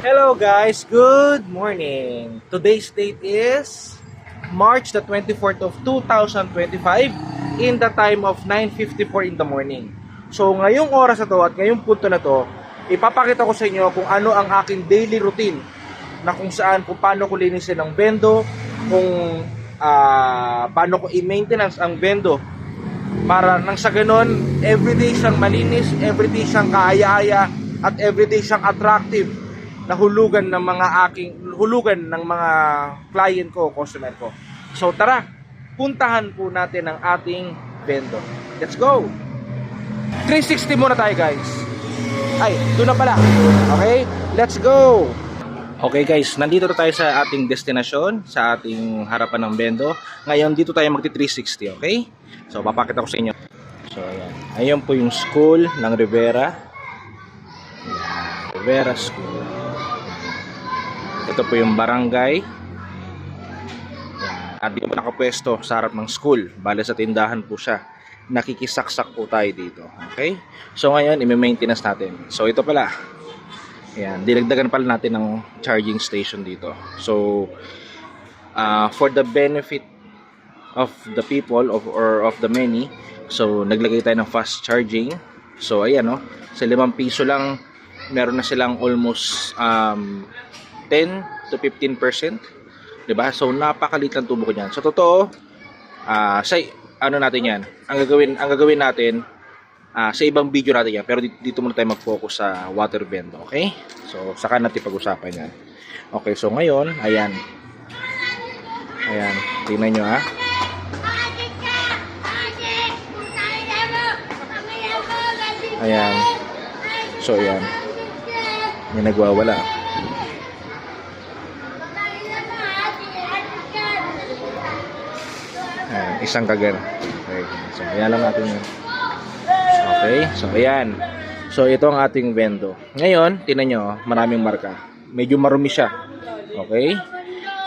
Hello guys, good morning. Today's date is March the 24th of 2025 in the time of 9:54 in the morning. So ngayong oras na to at ngayong punto na to, ipapakita ko sa inyo kung ano ang aking daily routine na kung saan, kung paano ko linisin ang bendo, kung paano ko i-maintenance ang bendo para nang sa ganon, everyday siyang malinis, everyday siyang kaaya-aya at everyday siyang attractive na hulugan ng mga client ko, customer ko. So tara, puntahan po natin ang ating bendo. Let's go! 360 muna tayo guys. Ay, doon na pala. Okay, let's go! Okay guys, nandito na tayo sa ating destinasyon, sa ating harapan ng bendo. Ngayon dito tayo magti-360, okay? So papakita ko sa inyo. So ayan, ayun po yung school ng Rivera. Ayan, Rivera School. Ito po yung barangay. At dito po nakapwesto sa harap ng school. Bale sa tindahan po siya. Nakikisaksak po tayo dito. Okay? So ngayon, i-maintenance natin. So ito pala. Ayan, dinagdagan pala natin ng charging station dito. So, for the benefit of the people or of the many, so naglagay tayo ng fast charging. So ayan o, sa 5 piso lang, meron na silang almost 10 to 15%, 'di ba? So napakaliit ng tubo ko niyan. So totoo, sa ano natin 'yan. Ang gagawin natin sa ibang video natin 'yan, pero dito muna tayo mag-focus sa water bendo, okay? So saka natin pag-usapan 'yan. Okay, so ngayon, ayan. Ayan, tingnan niyo ha. Ayan. So ayan. May nagwawala. Isang kagan. Okay. So ayan lang natin yun. Okay. So ayan. So ito ang ating bendo. Ngayon, tingnan nyo, maraming marka. Medyo marumi siya. Okay.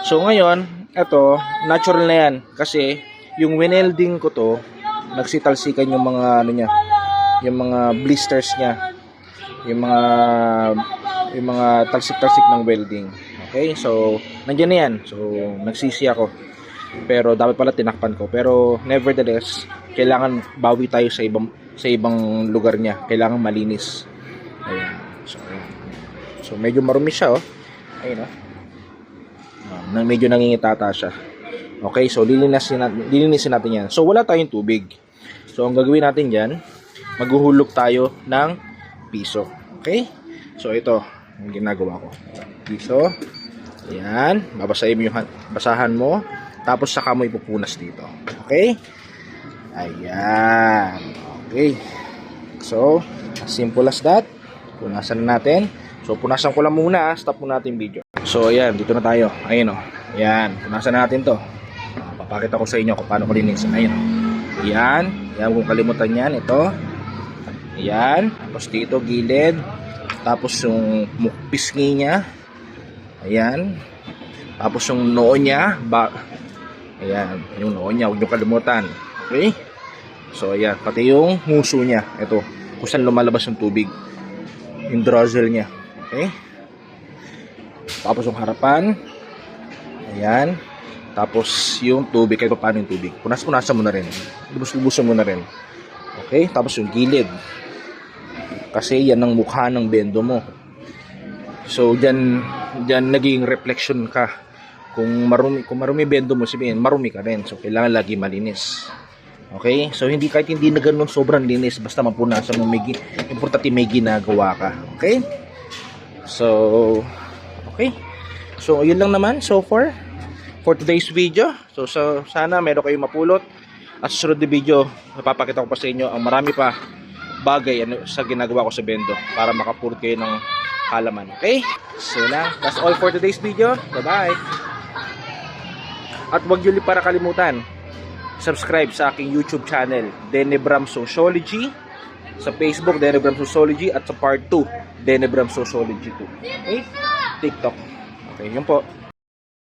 So ngayon, ito, natural na yan. Kasi yung winelding ko to, nagsitalsikan yung mga ano niya, yung mga blisters niya, yung mga talsik-talsik ng welding. Okay. So nandiyan na yan. So nagsisi ako. Pero dapat pala tinakpan ko. Pero nevertheless, kailangan bawi tayo sa ibang lugar niya. Kailangan malinis. Ayan. So medyo marumi siya, oh. Ayun, oh. Medyo nangingitata siya. Okay, so lilinisin natin yan. So wala tayong tubig. So ang gagawin natin diyan, maghuhulog tayo ng piso. Okay? So ito, ang ginagawa ko. Piso. Ayan, babasahin mo yung basahan mo. Tapos saka mo ipupunas dito. Okay? Ayan. Okay. So, as simple as that. Punasan na natin. So, punasan ko lang muna. Stop muna natin video. So, ayan. Dito na tayo. Ayan o. Ayan. Punasan na natin to. Papakita ko sa inyo kung paano ko linisin. Ayan o. Ayan. Ayan kung kalimutan yan. Ito. Ayan. Tapos dito, gilid. Tapos yung pisngi niya. Ayan. Tapos yung noo niya. Ayan, yung noo niya, huwag nyo kalimutan. Okay? So, ayan, pati yung nguso niya. Ito, kung saan lumalabas yung tubig. Yung nozzle niya. Okay? Tapos yung harapan. Ayan. Tapos yung tubig, kahit paano yung tubig. Punas-punasan mo na rin. Lubos-lubusan mo na rin. Okay? Tapos yung gilid. Kasi yan ang mukha ng bendo mo. So, dyan naging reflection ka. Kung marumi bendo mo, sabihin, marumi ka rin. So, kailangan lagi malinis. Okay? So, kahit hindi na ganun sobrang linis, basta mapunasan mo, importante may ginagawa ka. Okay? So, okay. So, yun lang naman so far for today's video. So sana meron kayong mapulot. At susunod na video, napapakita ko pa sa inyo ang marami pa bagay sa ginagawa ko sa bendo para makapulot kayo ng halaman. Okay? So, that's all for today's video. Bye-bye! At huwag nyo para kalimutan, subscribe sa aking YouTube channel, Denebram Sociology. Sa Facebook, Denebram Sociology. At sa part 2, Denebram Sociology 2. Okay? TikTok. Okay, yun po.